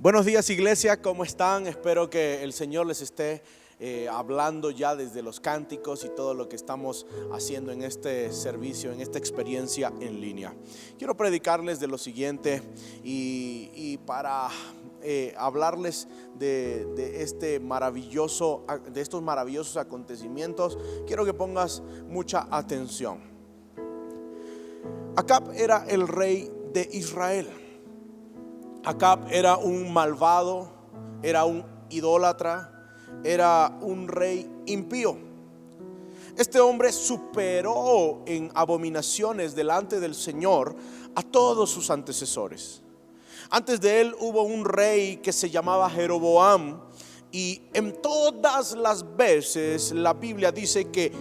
Buenos días, iglesia, ¿cómo están? Espero que el Señor les esté hablando ya desde los cánticos y todo lo que estamos haciendo en este servicio, en esta experiencia en línea. Quiero predicarles de lo siguiente y para hablarles de estos maravillosos acontecimientos, quiero que pongas mucha atención. Acab era el rey de Israel. Acab era un malvado, era un idólatra, era un rey impío. Este hombre superó en abominaciones delante del Señor a todos sus antecesores. Antes de él hubo un rey que se llamaba Jeroboam, y en todas las veces la Biblia dice que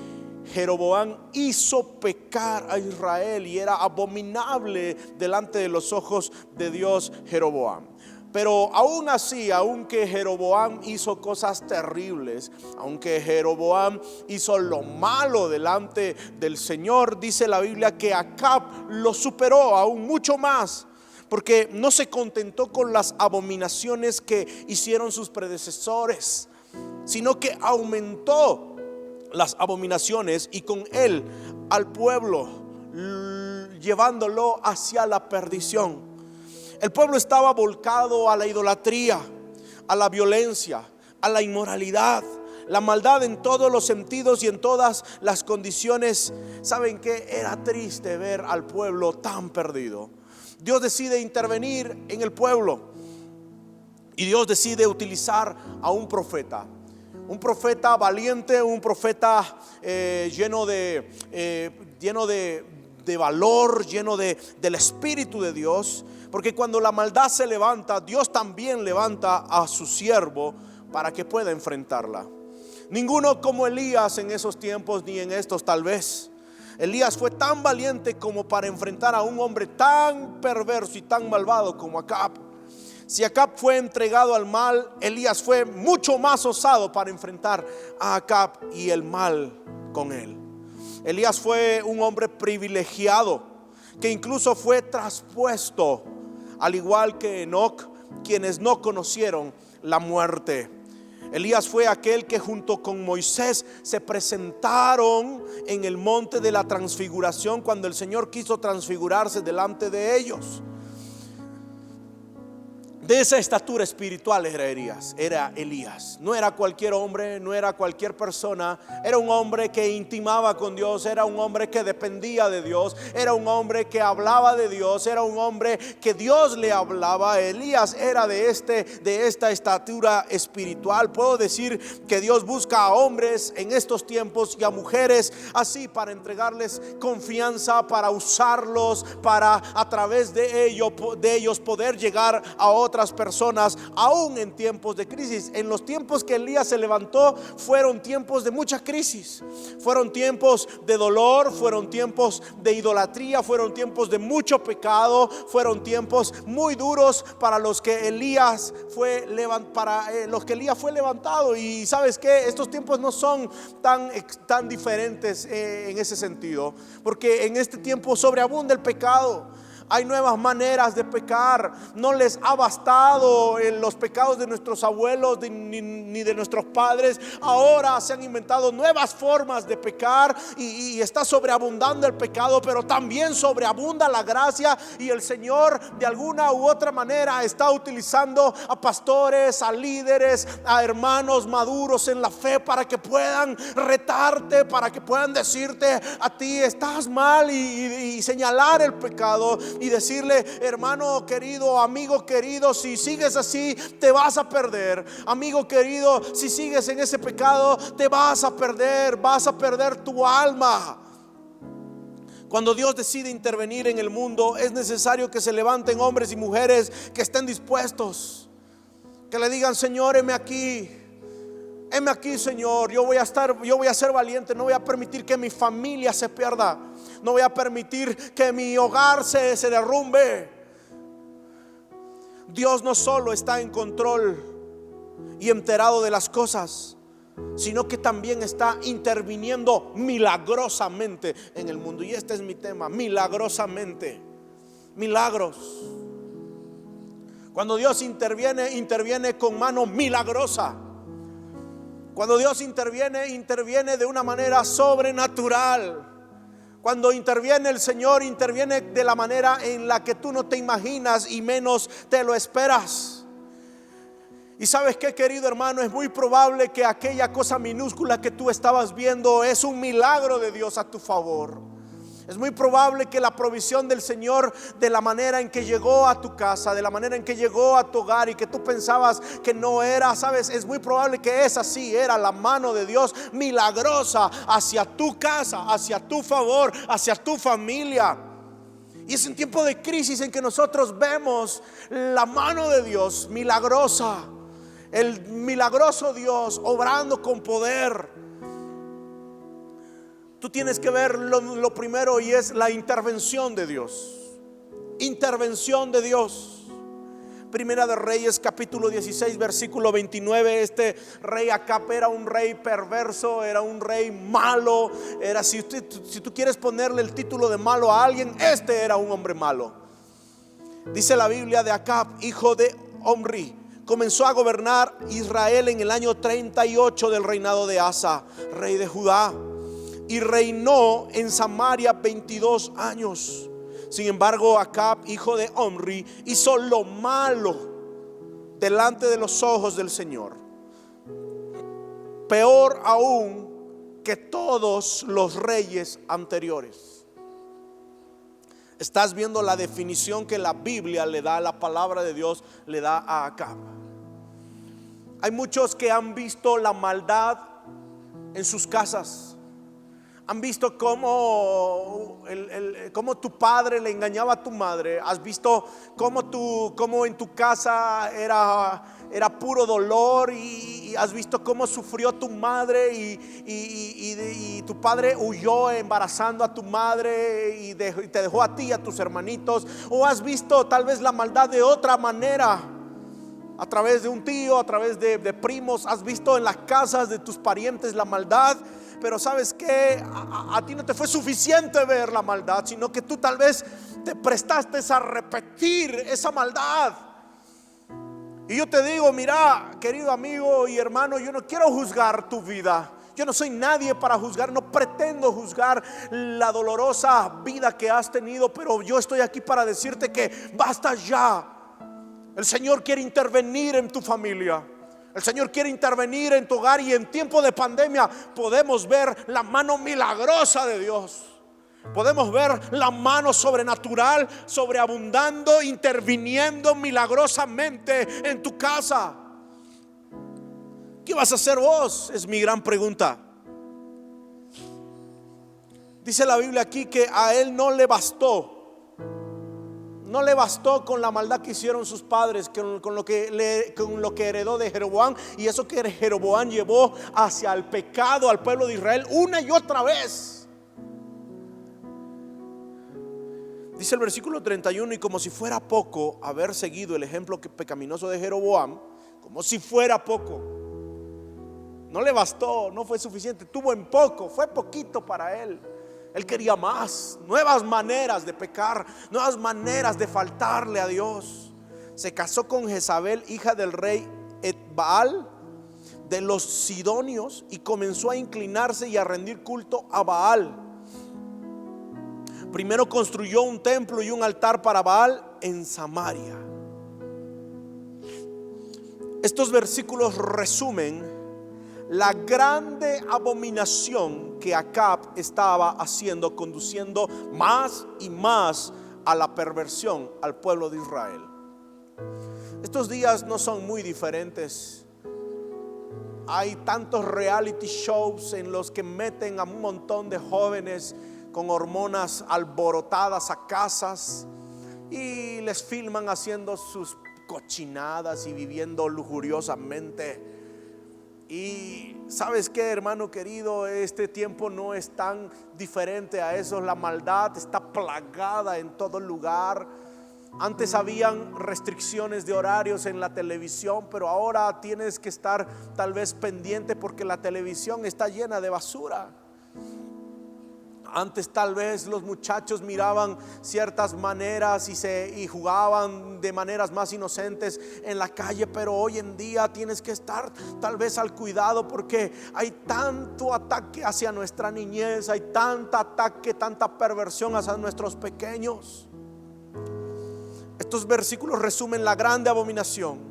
Jeroboam hizo pecar a Israel y era abominable delante de los ojos de Dios Jeroboam. Pero aún así, aunque Jeroboam hizo cosas terribles, aunque Jeroboam hizo lo malo delante del Señor, dice la Biblia que Acab lo superó aún mucho más, porque no se contentó con las abominaciones que hicieron sus predecesores, sino que aumentó las abominaciones y con él al pueblo, llevándolo hacia la perdición. El pueblo estaba volcado a la idolatría, a la violencia, a la inmoralidad, la maldad en todos los sentidos y en todas las condiciones. ¿Saben qué? Era triste ver al pueblo tan perdido. Dios decide intervenir en el pueblo y Dios decide utilizar a un profeta. Un profeta valiente, un profeta lleno de valor, lleno del Espíritu de Dios. Porque cuando la maldad se levanta, Dios también levanta a su siervo para que pueda enfrentarla. Ninguno como Elías en esos tiempos, ni en estos tal vez. Elías fue tan valiente como para enfrentar a un hombre tan perverso y tan malvado como Acab. Si Acab fue entregado al mal, Elías fue mucho más osado para enfrentar a Acab y el mal con él. Elías fue un hombre privilegiado que incluso fue traspuesto, al igual que Enoc, quienes no conocieron la muerte. Elías fue aquel que junto con Moisés se presentaron en el monte de la transfiguración cuando el Señor quiso transfigurarse delante de ellos. De esa estatura espiritual era Elías. No era cualquier hombre, no era cualquier persona. Era un hombre que intimaba con Dios, era un hombre que dependía de Dios, era un hombre que hablaba de Dios, era un hombre que Dios le hablaba. Elías era de esta estatura espiritual. Puedo decir que Dios busca a hombres en estos tiempos y a mujeres así para entregarles confianza, para usarlos, para a través de ellos poder llegar a otras personas, aún en tiempos de crisis. En los tiempos que Elías se levantó fueron tiempos de mucha crisis, fueron tiempos de dolor, fueron tiempos de idolatría, fueron tiempos de mucho pecado, fueron tiempos muy duros para los que Elías fue levantado. Y sabes que estos tiempos no son tan diferentes en ese sentido, porque en este tiempo sobreabunda el pecado. Hay nuevas maneras de pecar. No les ha bastado los pecados de nuestros abuelos ni de nuestros padres. Ahora se han inventado nuevas formas de pecar y está sobreabundando el pecado, pero también sobreabunda la gracia. Y el Señor de alguna u otra manera está utilizando a pastores, a líderes, a hermanos maduros en la fe para que puedan retarte, para que puedan decirte a ti estás mal y señalar el pecado. Y decirle, hermano querido, amigo querido, si sigues así te vas a perder. Amigo querido, si sigues en ese pecado te vas a perder tu alma. Cuando Dios decide intervenir en el mundo, es necesario que se levanten hombres y mujeres que estén dispuestos, que le digan, Señor, heme aquí, Señor, yo voy a ser valiente. No voy a permitir que mi familia se pierda. No voy a permitir que mi hogar se derrumbe. Dios no solo está en control y enterado de las cosas, sino que también está interviniendo milagrosamente en el mundo. Y este es mi tema, milagrosamente. Milagros. Cuando Dios interviene, interviene con mano milagrosa. Cuando Dios interviene, interviene de una manera sobrenatural. Cuando interviene el Señor, interviene de la manera en la que tú no te imaginas y menos te lo esperas. Y sabes qué, querido hermano, es muy probable que aquella cosa minúscula que tú estabas viendo es un milagro de Dios a tu favor. Es muy probable que la provisión del Señor, de la manera en que llegó a tu casa, de la manera en que llegó a tu hogar y que tú pensabas que no era, sabes, es muy probable que esa sí era la mano de Dios milagrosa hacia tu casa, hacia tu favor, hacia tu familia. Y es en tiempo de crisis en que nosotros vemos la mano de Dios milagrosa, el milagroso Dios obrando con poder. Tú tienes que ver lo primero, y es la intervención de Dios. Intervención de Dios. Primera de Reyes capítulo 16 versículo 29. Este rey Acab era un rey perverso, era un rey malo. Era, si tú quieres ponerle el título de malo a alguien, este era un hombre malo. Dice la Biblia: de Acab, hijo de Omri, comenzó a gobernar Israel en el año 38 del reinado de Asa, rey de Judá, y reinó en Samaria 22 años. Sin embargo, Acab, hijo de Omri, hizo lo malo delante de los ojos del Señor, peor aún que todos los reyes anteriores. Estás viendo la definición que la Biblia le da, la palabra de Dios le da a Acab. Hay muchos que han visto la maldad en sus casas. Han visto cómo tu padre le engañaba a tu madre. Has visto cómo en tu casa era puro dolor, y has visto cómo sufrió tu madre y tu padre huyó embarazando a tu madre y te dejó a ti y a tus hermanitos. O has visto tal vez la maldad de otra manera, a través de un tío, a través de primos. Has visto en las casas de tus parientes la maldad. Pero sabes que a ti no te fue suficiente ver la maldad, sino que tú tal vez te prestaste a repetir esa maldad. Y yo te digo, mira, querido amigo y hermano, yo no quiero juzgar tu vida. Yo no soy nadie para juzgar, no pretendo juzgar la dolorosa vida que has tenido, pero yo estoy aquí para decirte que basta ya. El Señor quiere intervenir en tu familia. El Señor quiere intervenir en tu hogar, y en tiempo de pandemia podemos ver la mano milagrosa de Dios. Podemos ver la mano sobrenatural, sobreabundando, interviniendo milagrosamente en tu casa. ¿Qué vas a hacer vos? Es mi gran pregunta. Dice la Biblia aquí que a él no le bastó. No le bastó con la maldad que hicieron sus padres, con lo que heredó de Jeroboam, y eso que Jeroboam llevó hacia el pecado al pueblo de Israel una y otra vez. Dice el versículo 31: y como si fuera poco haber seguido el ejemplo pecaminoso de Jeroboam, como si fuera poco, no le bastó, no fue suficiente, tuvo en poco, fue poquito para él. Él quería más, nuevas maneras de pecar, nuevas maneras de faltarle a Dios. Se casó con Jezabel, hija del rey Etbaal de los Sidonios, y comenzó a inclinarse y a rendir culto a Baal. Primero construyó un templo y un altar para Baal en Samaria. Estos versículos resumen la grande abominación que Acab estaba haciendo, conduciendo más y más a la perversión al pueblo de Israel. Estos días no son muy diferentes. Hay tantos reality shows en los que meten a un montón de jóvenes con hormonas alborotadas a casas y les filman haciendo sus cochinadas y viviendo lujuriosamente. Y ¿sabes qué, hermano querido? Este tiempo no es tan diferente a eso. La maldad está plagada en todo lugar. Antes habían restricciones de horarios en la televisión, pero ahora tienes que estar tal vez pendiente porque la televisión está llena de basura. Antes tal vez los muchachos miraban ciertas maneras y jugaban de maneras más inocentes en la calle, pero hoy en día tienes que estar tal vez al cuidado, porque hay tanto ataque hacia nuestra niñez, hay tanta ataque, tanta perversión hacia nuestros pequeños. Estos versículos resumen la grande abominación,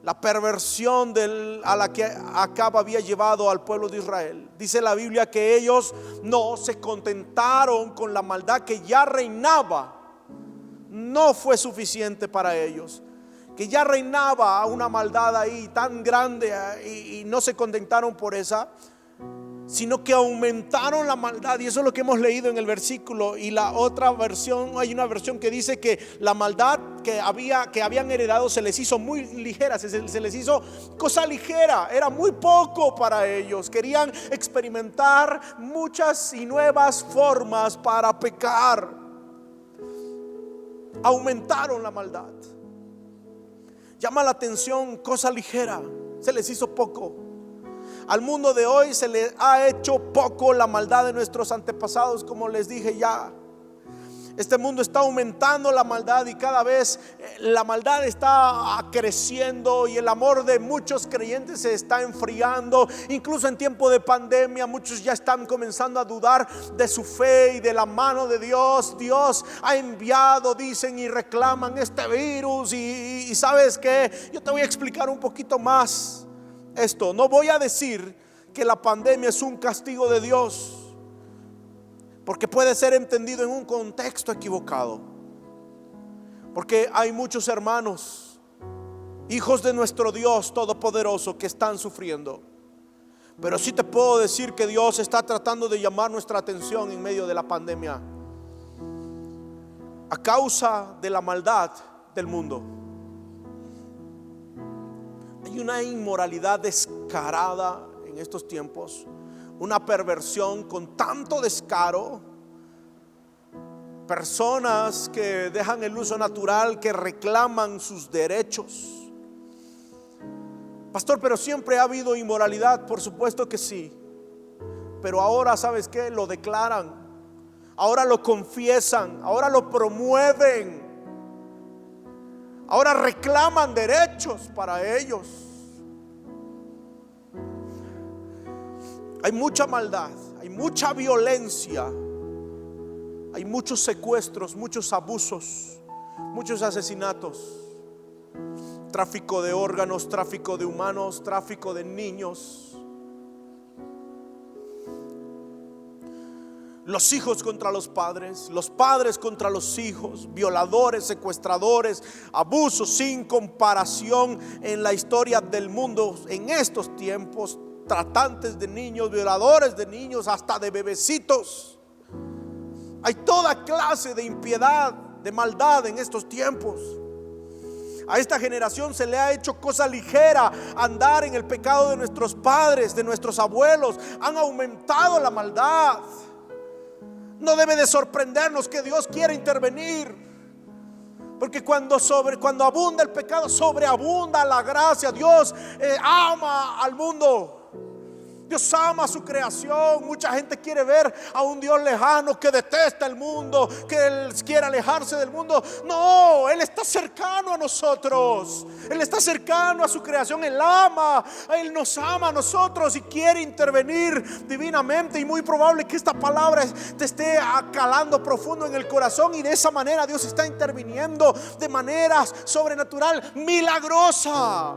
la perversión a la que Acab había llevado al pueblo de Israel. Dice la Biblia que ellos no se contentaron con la maldad que ya reinaba. No fue suficiente para ellos, que ya reinaba una maldad ahí tan grande, y no se contentaron por esa, sino que aumentaron la maldad. Y eso es lo que hemos leído en el versículo. Y la otra versión, hay una versión que dice que la maldad que habían heredado se les hizo muy ligera, se les hizo cosa ligera, era muy poco para ellos. Querían experimentar muchas y nuevas formas para pecar. Aumentaron la maldad. Llama la atención, cosa ligera, se les hizo poco. Al mundo de hoy se le ha hecho poco la maldad de nuestros antepasados, como les dije ya. Este mundo está aumentando la maldad y cada vez la maldad está creciendo, y el amor de muchos creyentes se está enfriando. Incluso en tiempo de pandemia muchos ya están comenzando a dudar de su fe y de la mano de Dios. Dios ha enviado, dicen, y reclaman este virus, y ¿sabes qué? Yo te voy a explicar un poquito más esto. No voy a decir que la pandemia es un castigo de Dios, porque puede ser entendido en un contexto equivocado. Porque hay muchos hermanos, hijos de nuestro Dios Todopoderoso, que están sufriendo. Pero sí te puedo decir que Dios está tratando de llamar nuestra atención en medio de la pandemia, a causa de la maldad del mundo. Hay una inmoralidad descarada en estos tiempos, una perversión con tanto descaro, personas que dejan el uso natural, que reclaman sus derechos. Pastor, pero siempre ha habido inmoralidad. Por supuesto que sí, pero ahora, ¿sabes qué? Lo declaran, ahora lo confiesan, ahora lo promueven, ahora reclaman derechos para ellos. Hay mucha maldad, hay mucha violencia, hay muchos secuestros, muchos abusos, muchos asesinatos, tráfico de órganos, tráfico de humanos, tráfico de niños. Los hijos contra los padres contra los hijos, violadores, secuestradores, abusos sin comparación en la historia del mundo en estos tiempos. Tratantes de niños, violadores de niños, hasta de bebecitos. Hay toda clase de impiedad, de maldad en estos tiempos. A esta generación se le ha hecho cosa ligera andar en el pecado de nuestros padres, de nuestros abuelos. Han aumentado la maldad. No debe de sorprendernos que Dios quiera intervenir, porque cuando abunda el pecado, sobreabunda la gracia. Dios ama al mundo. Dios ama a su creación. Mucha gente quiere ver a un Dios lejano que detesta el mundo, que Él quiere alejarse del mundo. No, Él está cercano a nosotros. Él está cercano a su creación. Él nos ama a nosotros y quiere intervenir divinamente. Y muy probable que esta palabra te esté calando profundo en el corazón, y de esa manera Dios está interviniendo de manera sobrenatural, milagrosa.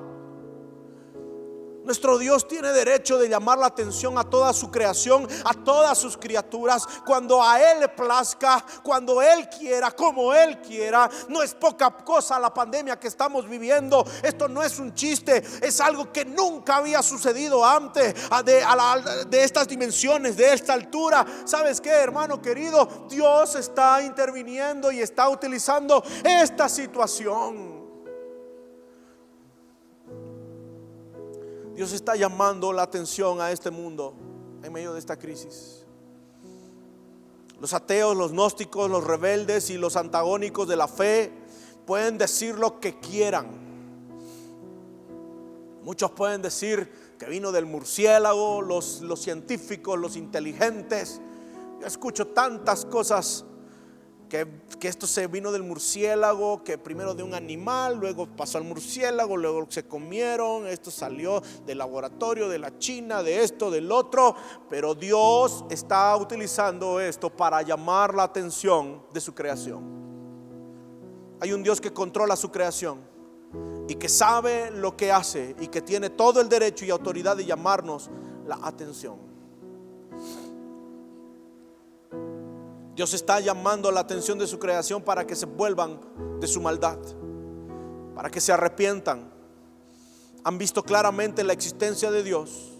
Nuestro Dios tiene derecho de llamar la atención a toda su creación, a todas sus criaturas, cuando a Él le plazca, cuando Él quiera, como Él quiera. No es poca cosa la pandemia que estamos viviendo. Esto no es un chiste, es algo que nunca había sucedido antes, de estas dimensiones, de esta altura. ¿Sabes qué, hermano querido? Dios está interviniendo y está utilizando esta situación. Dios está llamando la atención a este mundo en medio de esta crisis. Los ateos, los gnósticos, los rebeldes y los antagónicos de la fe pueden decir lo que quieran. Muchos pueden decir que vino del murciélago, los científicos, los inteligentes Yo escucho tantas cosas, que esto se vino del murciélago, que primero de un animal, luego pasó al murciélago, luego se comieron, esto salió del laboratorio, de la China, de esto, del otro. Pero Dios está utilizando esto para llamar la atención de su creación. Hay un Dios que controla su creación y que sabe lo que hace y que tiene todo el derecho y autoridad de llamarnos la atención. Dios está llamando la atención de su creación para que se vuelvan de su maldad, para que se arrepientan. Han visto claramente la existencia de Dios.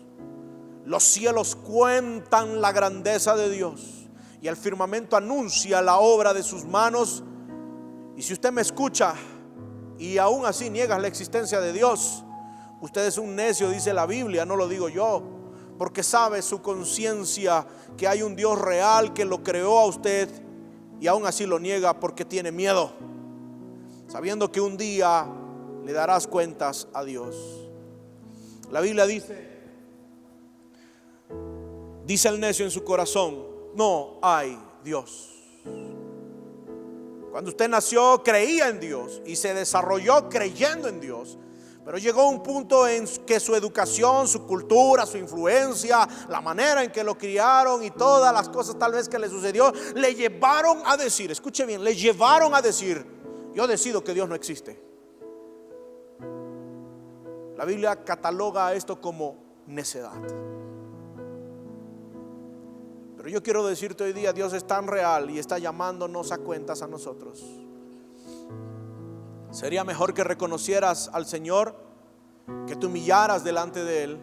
Los cielos cuentan la grandeza de Dios y el firmamento anuncia la obra de sus manos. Y si usted me escucha y aún así niegas la existencia de Dios, usted es un necio, dice la Biblia, no lo digo yo. Porque sabe su conciencia que hay un Dios real que lo creó a usted y aún así lo niega porque tiene miedo, sabiendo que un día le darás cuentas a Dios. La Biblia dice el necio en su corazón: no hay Dios. Cuando usted nació creía en Dios y se desarrolló creyendo en Dios. Pero llegó un punto en que su educación, su cultura, su influencia, la manera en que lo criaron y todas las cosas tal vez que le sucedió, le llevaron a decir, escuche bien, le llevaron a decir: yo decido que Dios no existe. La Biblia cataloga esto como necedad. Pero yo quiero decirte hoy día, Dios es tan real y está llamándonos a cuentas a nosotros. Sería mejor que reconocieras al Señor, que te humillaras delante de Él,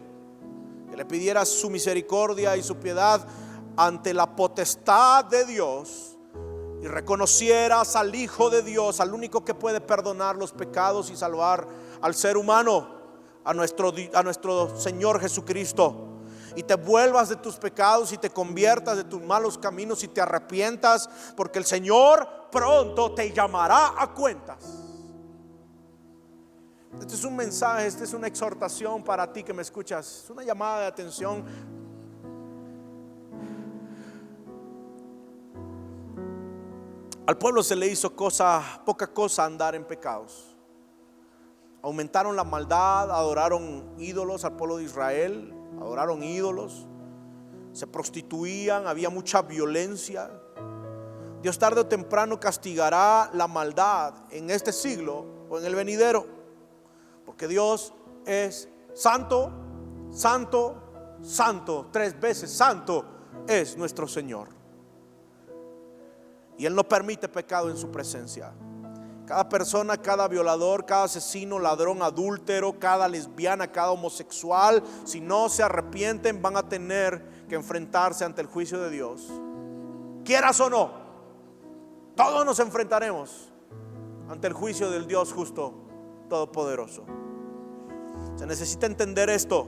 que le pidieras su misericordia y su piedad ante la potestad de Dios y reconocieras al Hijo de Dios, al único que puede perdonar los pecados y salvar al ser humano, a nuestro Señor Jesucristo. Y te vuelvas de tus pecados y te conviertas de tus malos caminos y te arrepientas, porque el Señor pronto te llamará a cuentas. Este es un mensaje, esta es una exhortación para ti que me escuchas. Es una llamada de atención. Al pueblo se le hizo poca cosa andar en pecados. Aumentaron la maldad, adoraron ídolos al pueblo de Israel, adoraron ídolos, se prostituían, había mucha violencia. Dios tarde o temprano castigará la maldad en este siglo o en el venidero. Porque Dios es santo, santo, santo, 3 veces santo es nuestro Señor. Y Él no permite pecado en su presencia. Cada persona, cada violador, cada asesino, ladrón, adúltero, cada lesbiana, cada homosexual, si no se arrepienten, van a tener que enfrentarse ante el juicio de Dios. Quieras o no, todos nos enfrentaremos ante el juicio del Dios justo, todopoderoso. Se necesita entender esto.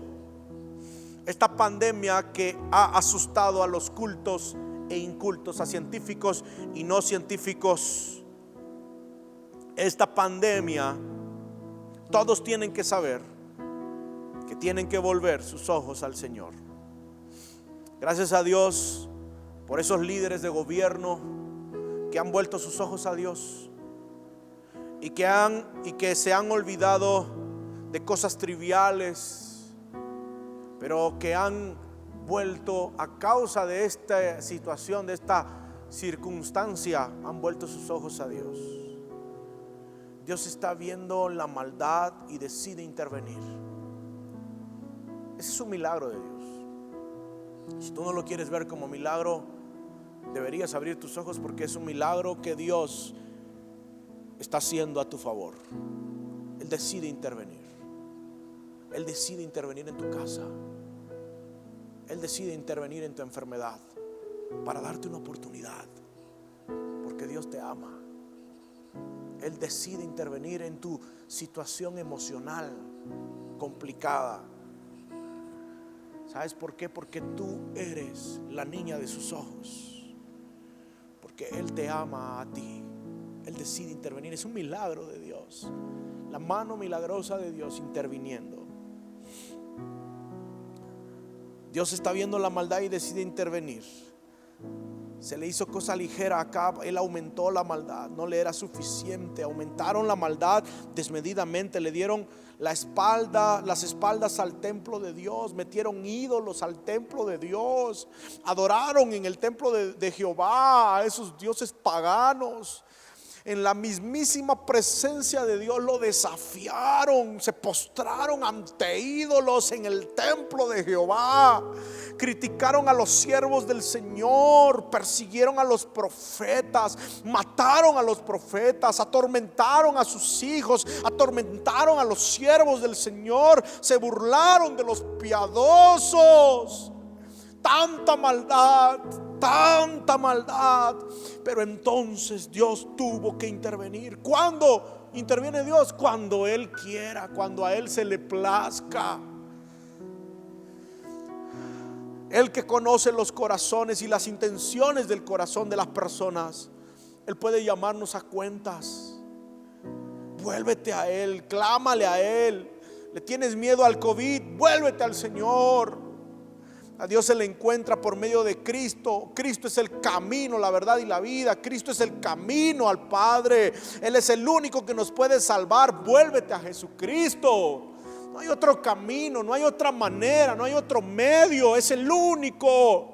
Esta pandemia que ha asustado a los cultos e incultos, a científicos y no científicos. Esta pandemia, todos tienen que saber que tienen que volver sus ojos al Señor. Gracias a Dios por esos líderes de gobierno que han vuelto sus ojos a Dios y que se han olvidado de cosas triviales, pero que han vuelto a causa de esta situación, de esta circunstancia, han vuelto sus ojos a Dios. Dios está viendo la maldad y decide intervenir. Ese es un milagro de Dios. Si tú no lo quieres ver como milagro, deberías abrir tus ojos, porque es un milagro que Dios está haciendo a tu favor. Él decide intervenir. Él decide intervenir en tu casa. Él decide intervenir en tu enfermedad para darte una oportunidad, porque Dios te ama. Él decide intervenir en tu situación emocional complicada. ¿Sabes por qué? Porque tú eres la niña de sus ojos, porque Él te ama a ti. Él decide intervenir. Es un milagro de Dios, la mano milagrosa de Dios interviniendo. Dios está viendo la maldad y decide intervenir. Se le hizo cosa ligera a Acab. Él aumentó la maldad, no le era suficiente. Aumentaron la maldad desmedidamente. Le dieron las espaldas al templo de Dios. Metieron ídolos al templo de Dios. Adoraron en el templo de Jehová a esos dioses paganos. En la mismísima presencia de Dios lo desafiaron, se postraron ante ídolos en el templo de Jehová. Criticaron a los siervos del Señor, persiguieron a los profetas, mataron a los profetas, atormentaron a sus hijos, atormentaron a los siervos del Señor, se burlaron de los piadosos. Tanta maldad. Pero entonces Dios tuvo que intervenir. ¿Cuándo interviene Dios? Cuando Él quiera, cuando a Él se le plazca. Él que conoce los corazones y las intenciones del corazón de las personas, Él puede llamarnos a cuentas. Vuélvete a Él, clámale a Él. ¿Le tienes miedo al COVID? Vuélvete al Señor. A Dios se le encuentra por medio de Cristo. Cristo es el camino, la verdad y la vida. Cristo es el camino al Padre. Él es el único que nos puede salvar. Vuélvete a Jesucristo. No hay otro camino, no hay otra manera, no hay otro medio. Es el único.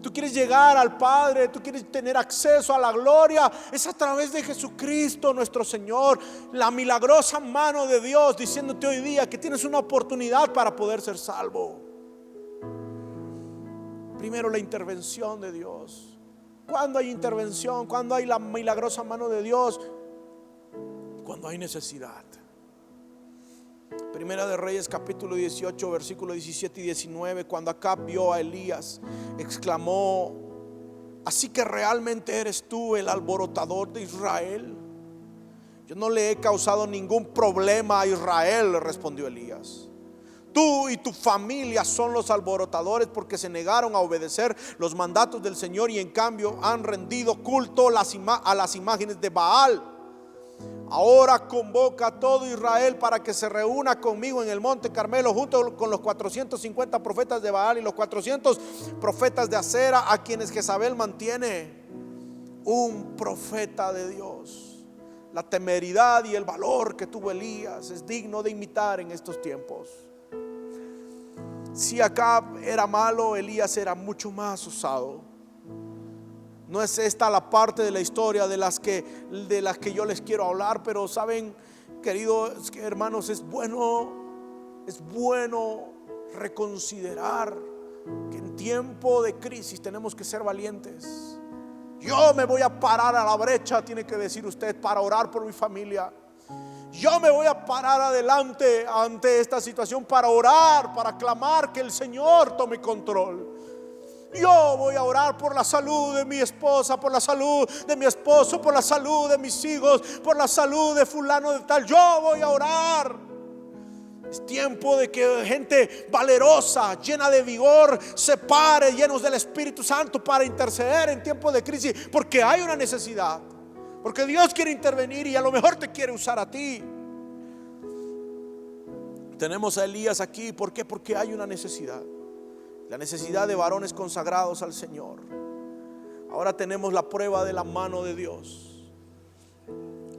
Tú quieres llegar al Padre, tú quieres tener acceso a la gloria, es a través de Jesucristo nuestro Señor. La milagrosa mano de Dios diciéndote hoy día que tienes una oportunidad para poder ser salvo. Primero la intervención de Dios. ¿Cuándo hay intervención? ¿Cuándo hay la milagrosa mano de Dios? Cuando hay necesidad. Primera de Reyes capítulo 18 versículos 17 y 19. Cuando Acab vio a Elías, exclamó: ¿así que realmente eres tú el alborotador de Israel? Yo no le he causado ningún problema a Israel, le respondió Elías. Tú y tu familia son los alborotadores, porque se negaron a obedecer los mandatos del Señor y en cambio han rendido culto a las imágenes de Baal. Ahora convoca a todo Israel para que se reúna conmigo en el monte Carmelo, junto con los 450 profetas de Baal y los 400 profetas de Acera, a quienes Jezabel mantiene. Un profeta de Dios. La temeridad y el valor que tuvo Elías es digno de imitar en estos tiempos. Si Acab era malo, Elías era mucho más osado. No es esta la parte de la historia de las que yo les quiero hablar, pero saben, queridos hermanos, es bueno reconsiderar que en tiempo de crisis tenemos que ser valientes. Yo me voy a parar a la brecha, tiene que decir usted, para orar por mi familia. Yo me voy a parar adelante ante esta situación para orar, para clamar que el Señor tome control. Yo voy a orar por la salud de mi esposa, por la salud de mi esposo, por la salud de mis hijos, por la salud de fulano de tal. Yo voy a orar. Es tiempo de que gente valerosa, llena de vigor, se pare, llenos del Espíritu Santo, para interceder en tiempo de crisis, porque hay una necesidad. Porque Dios quiere intervenir y a lo mejor te quiere usar a ti. Tenemos a Elías aquí. ¿Por qué? Porque hay una necesidad. La necesidad de varones consagrados al Señor. Ahora tenemos la prueba de la mano de Dios.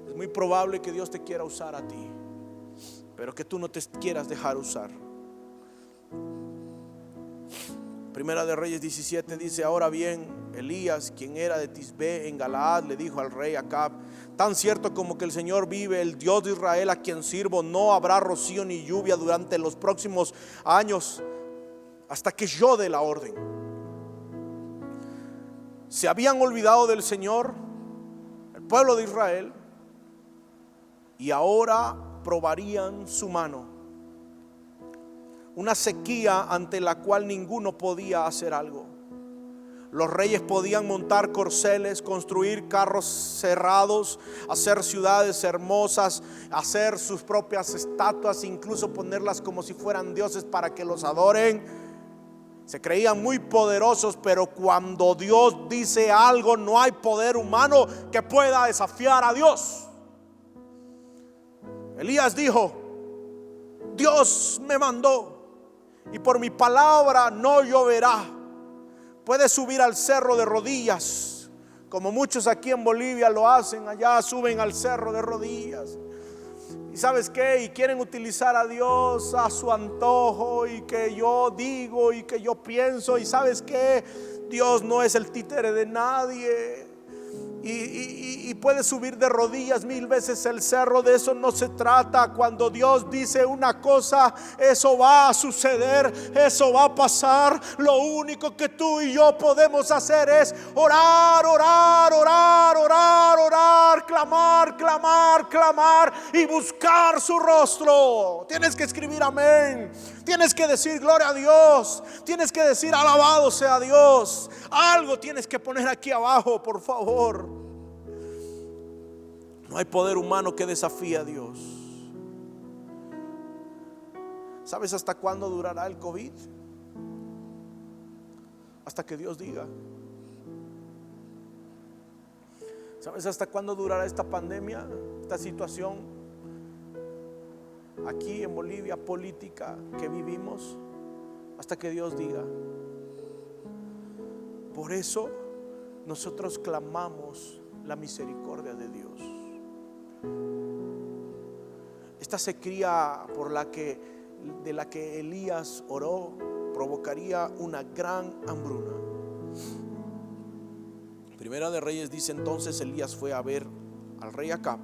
Es muy probable que Dios te quiera usar a ti, pero que tú no te quieras dejar usar. Primera de Reyes 17 dice: ahora bien, Elías, quien era de Tisbe en Galaad, le dijo al rey Acab: tan cierto como que el Señor vive, el Dios de Israel a quien sirvo, no habrá rocío ni lluvia durante los próximos años, hasta que yo dé la orden. Se habían olvidado del Señor, el pueblo de Israel, y ahora probarían su mano. Una sequía ante la cual ninguno podía hacer algo. Los reyes podían montar corceles, construir carros cerrados, hacer ciudades hermosas, hacer sus propias estatuas, incluso ponerlas como si fueran dioses para que los adoren. Se creían muy poderosos, pero cuando Dios dice algo, no hay poder humano que pueda desafiar a Dios. Elías dijo: Dios me mandó, y por mi palabra no lloverá. Puedes subir al cerro de rodillas, como muchos aquí en Bolivia lo hacen. Allá suben al cerro de rodillas. ¿Y sabes qué? Y quieren utilizar a Dios a su antojo, y que yo digo y que yo pienso. Y ¿sabes qué? Dios no es el títere de nadie. Y puedes subir de rodillas 1000 veces el cerro. De eso no se trata. Cuando Dios dice una cosa, eso va a suceder, eso va a pasar. Lo único que tú y yo podemos hacer es orar, orar, orar, orar, orar, clamar, clamar, clamar y buscar su rostro. Tienes que escribir amén. Tienes que decir gloria a Dios. Tienes que decir alabado sea Dios. Algo tienes que poner aquí abajo, por favor. No hay poder humano que desafíe a Dios. ¿Sabes hasta cuándo durará el COVID? Hasta que Dios diga. ¿Sabes hasta cuándo durará esta pandemia, esta situación aquí en Bolivia política que vivimos? Hasta que Dios diga. Por eso nosotros clamamos la misericordia de Dios. Esta sequía de la que Elías oró provocaría una gran hambruna. Primera de Reyes dice: entonces Elías fue a ver al rey Acab.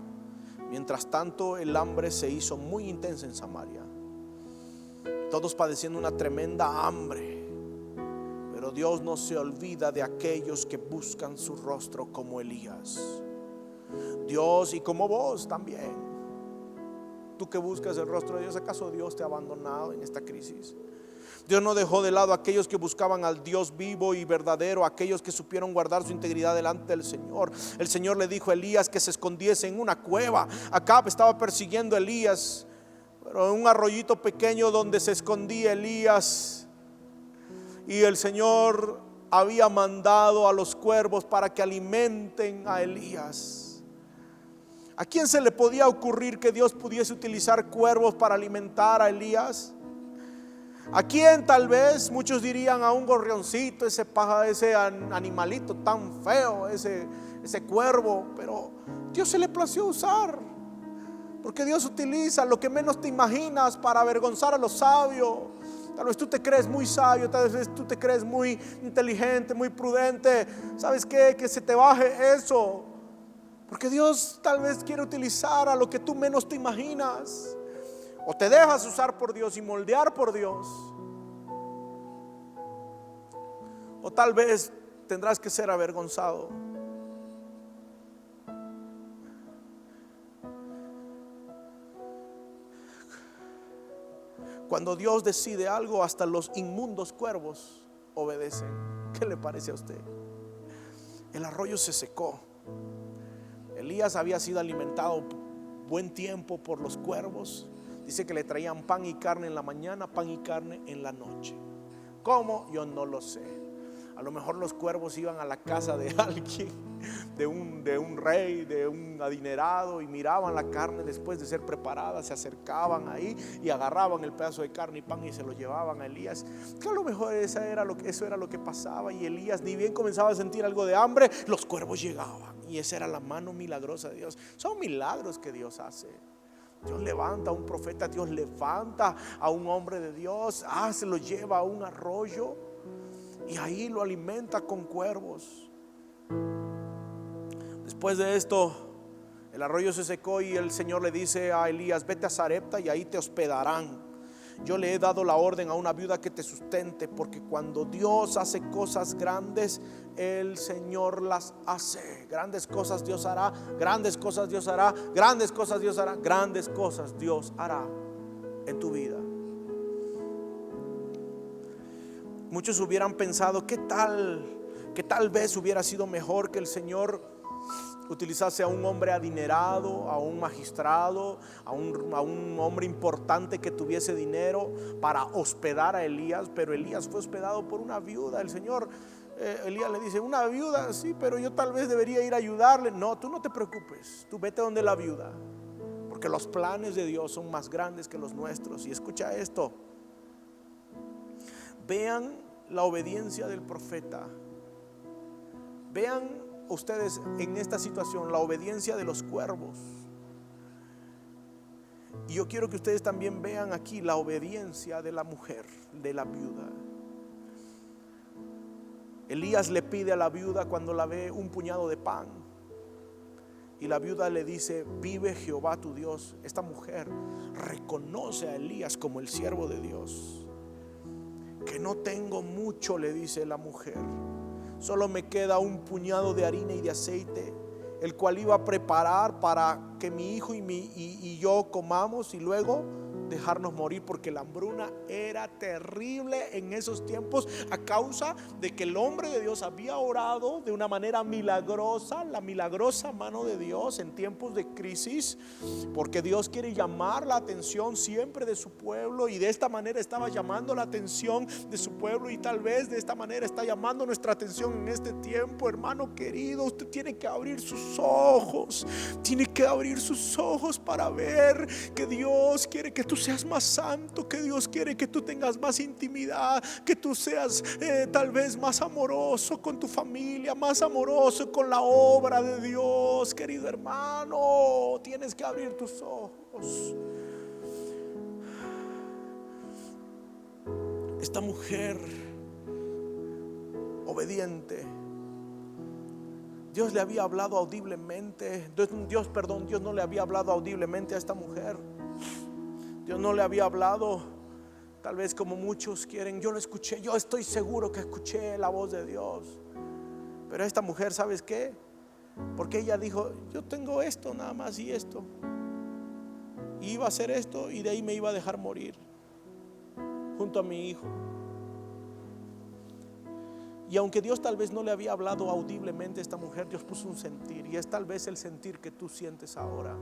Mientras tanto el hambre se hizo muy intensa en Samaria, todos padeciendo una tremenda hambre. Pero Dios no se olvida de aquellos que buscan su rostro, como Elías. Dios, y como vos también, tú que buscas el rostro de Dios, ¿acaso Dios te ha abandonado en esta crisis? Dios no dejó de lado a aquellos que buscaban al Dios vivo y verdadero, aquellos que supieron guardar su integridad delante del Señor. El Señor le dijo a Elías que se escondiese en una cueva. Acab estaba persiguiendo a Elías, pero en un arroyito pequeño donde se escondía Elías. Y el Señor había mandado a los cuervos para que alimenten a Elías. ¿A quién se le podía ocurrir que Dios pudiese utilizar cuervos para alimentar a Elías? ¿A quién? Tal vez muchos dirían a un gorrioncito, ese animalito tan feo, ese cuervo. Pero Dios se le plació usar, porque Dios utiliza lo que menos te imaginas para avergonzar a los sabios. Tal vez tú te crees muy sabio, tal vez tú te crees muy inteligente, muy prudente. ¿Sabes qué? Que se te baje eso, porque Dios tal vez quiere utilizar a lo que tú menos te imaginas. O te dejas usar por Dios y moldear por Dios, o tal vez tendrás que ser avergonzado. Cuando Dios decide algo, hasta los inmundos cuervos obedecen. ¿Qué le parece a usted? El arroyo se secó. Elías había sido alimentado buen tiempo por los cuervos. Dice que le traían pan y carne en la mañana, pan y carne en la noche. ¿Cómo? Yo no lo sé. A lo mejor los cuervos iban a la casa de alguien, de un rey, de un adinerado, y miraban la carne después de ser preparada, se acercaban ahí y agarraban el pedazo de carne y pan y se lo llevaban a Elías. Que a lo mejor eso era lo que pasaba. Y Elías, ni bien comenzaba a sentir algo de hambre, los cuervos llegaban, y esa era la mano milagrosa de Dios. Son milagros que Dios hace. Dios levanta a un profeta, Dios levanta a un hombre de Dios, se lo lleva a un arroyo y ahí lo alimenta con cuervos. Después de esto, el arroyo se secó y el Señor le dice a Elías: vete a Sarepta y ahí te hospedarán. Yo le he dado la orden a una viuda que te sustente, porque cuando Dios hace cosas grandes, el Señor las hace. Grandes cosas Dios hará, grandes cosas Dios hará, grandes cosas Dios hará, grandes cosas Dios hará en tu vida. Muchos hubieran pensado que tal vez hubiera sido mejor que el Señor utilizase a un hombre adinerado, a un magistrado, a un hombre importante que tuviese dinero para hospedar a Elías. Pero Elías fue hospedado por una viuda. El Señor, Elías le dice: una viuda, sí, pero yo tal vez debería ir a ayudarle. No, tú no te preocupes, tú vete donde la viuda, porque los planes de Dios son más grandes que los nuestros. Y escucha esto: vean la obediencia del profeta. Vean ustedes en esta situación la obediencia de los cuervos. Y yo quiero que ustedes también vean aquí la obediencia de la mujer, de la viuda. Elías le pide a la viuda cuando la ve un puñado de pan. Y la viuda le dice: vive Jehová tu Dios. Esta mujer reconoce a Elías como el siervo de Dios. Que no tengo mucho, le dice la mujer. Solo me queda un puñado de harina y de aceite, el cual iba a preparar para que mi hijo y yo comamos y luego dejarnos morir, porque la hambruna era terrible en esos tiempos a causa de que el hombre de Dios había orado de una manera milagrosa, la milagrosa mano de Dios en tiempos de crisis, porque Dios quiere llamar la atención siempre de su pueblo, y de esta manera estaba llamando la atención de su pueblo, y tal vez de esta manera está llamando nuestra atención en este tiempo. Hermano querido, usted tiene que abrir sus ojos, tiene que abrir sus ojos para ver que Dios quiere que tú seas más santo, que Dios quiere que tú tengas más intimidad, que tú seas tal vez más amoroso con tu familia, más amoroso con la obra de Dios. Querido hermano, tienes que abrir tus ojos. Esta mujer obediente, Dios le había hablado audiblemente. Dios no le había hablado audiblemente a esta mujer. Dios no le había hablado tal vez como muchos quieren. Yo lo escuché, yo estoy seguro que escuché la voz de Dios. Pero esta mujer, ¿sabes qué? Porque ella dijo: yo tengo esto nada más y esto, y iba a hacer esto, y de ahí me iba a dejar morir junto a mi hijo. Y aunque Dios tal vez no le había hablado audiblemente a esta mujer, Dios puso un sentir, y es tal vez el sentir que tú sientes ahora.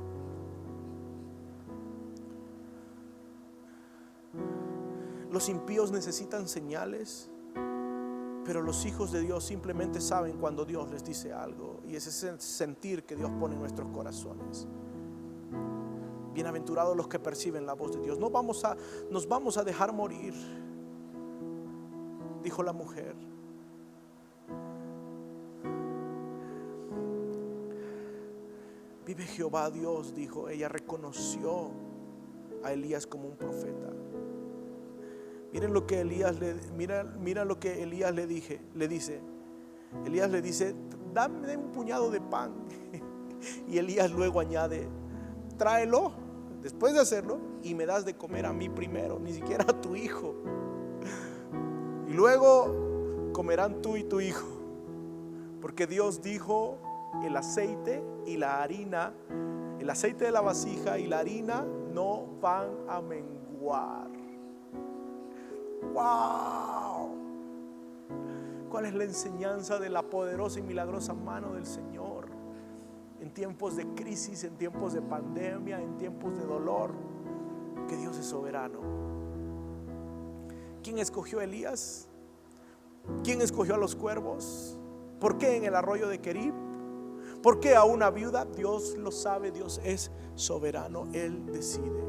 Los impíos necesitan señales, pero los hijos de Dios simplemente saben cuando Dios les dice algo, y es ese sentir que Dios pone en nuestros corazones. Bienaventurados los que perciben la voz de Dios. Nos vamos a dejar morir, dijo la mujer. Vive Jehová Dios, dijo. Ella reconoció a Elías como un profeta. Miren lo que mira lo que Elías le dice. Elías le dice: dame un puñado de pan. Y Elías luego añade: tráelo después de hacerlo y me das de comer a mí primero, ni siquiera a tu hijo. Y luego comerán tú y tu hijo, porque Dios dijo: el aceite y la harina, el aceite de la vasija y la harina no van a menguar. ¡Wow! ¿Cuál es la enseñanza de la poderosa y milagrosa mano del Señor? En tiempos de crisis, en tiempos de pandemia, en tiempos de dolor, que Dios es soberano. ¿Quién escogió a Elías? ¿Quién escogió a los cuervos? ¿Por qué en el arroyo de Querib? ¿Por qué a una viuda? Dios lo sabe, Dios es soberano, Él decide.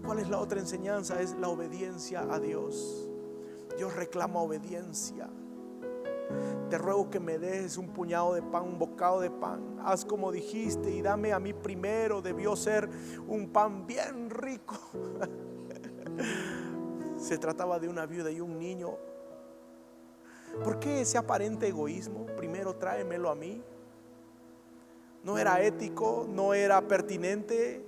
¿Cuál es la otra enseñanza? Es la obediencia a Dios. Dios reclama obediencia. Te ruego que me des un puñado de pan, un bocado de pan. Haz como dijiste y dame a mí primero. Debió ser un pan bien rico. Se trataba de una viuda y un niño. ¿Por qué ese aparente egoísmo? Primero tráemelo a mí. No era ético, no era pertinente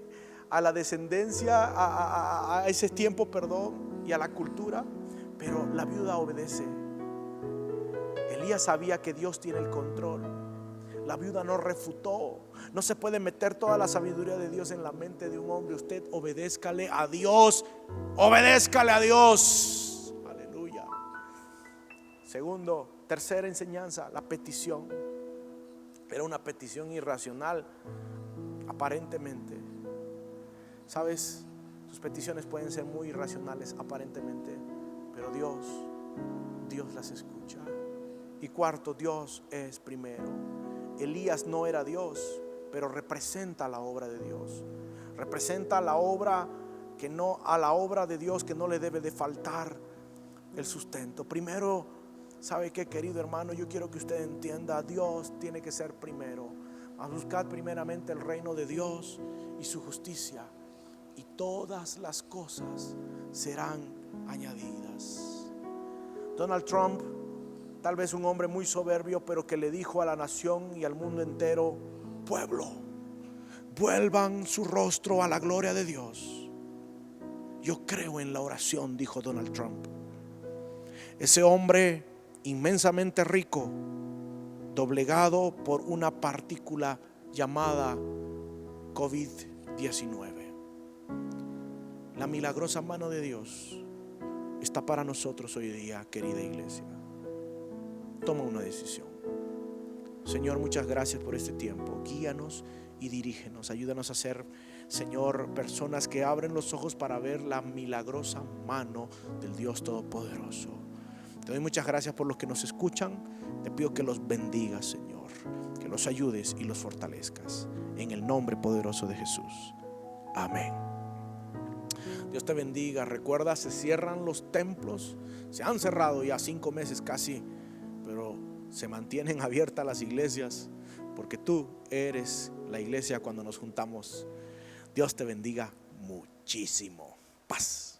a la descendencia, a ese tiempo, y a la cultura. Pero la viuda obedece. Elías sabía que Dios tiene el control. La viuda no refutó. No se puede meter toda la sabiduría de Dios en la mente de un hombre. Usted obedézcale a Dios. Obedézcale a Dios. Aleluya. Tercera enseñanza, la petición. Era una petición irracional, aparentemente. ¿Sabes? Tus peticiones pueden ser muy irracionales aparentemente, pero Dios las escucha. Y cuarto, Dios es primero. Elías no era Dios, pero representa la obra de Dios. Representa la obra a la obra de Dios que no le debe de faltar el sustento. Primero, ¿sabe qué, querido hermano? Yo quiero que usted entienda, Dios tiene que ser primero. A buscar primeramente el reino de Dios y su justicia, y todas las cosas serán añadidas. Donald Trump, tal vez un hombre muy soberbio, pero que le dijo a la nación y al mundo entero: pueblo, vuelvan su rostro a la gloria de Dios. Yo creo en la oración, dijo Donald Trump. Ese hombre inmensamente rico, doblegado por una partícula llamada COVID-19. La milagrosa mano de Dios está para nosotros hoy día, querida iglesia. Toma una decisión. Señor, muchas gracias por este tiempo. Guíanos y dirígenos. Ayúdanos a ser, Señor, personas que abren los ojos para ver la milagrosa mano del Dios Todopoderoso. Te doy muchas gracias por los que nos escuchan. Te pido que los bendigas, Señor, que los ayudes y los fortalezcas. En el nombre poderoso de Jesús. Amén. Dios te bendiga. Recuerda, se cierran los templos. Se han cerrado ya 5 meses casi, pero se mantienen abiertas las iglesias, porque tú eres la iglesia cuando nos juntamos. Dios te bendiga muchísimo. Paz.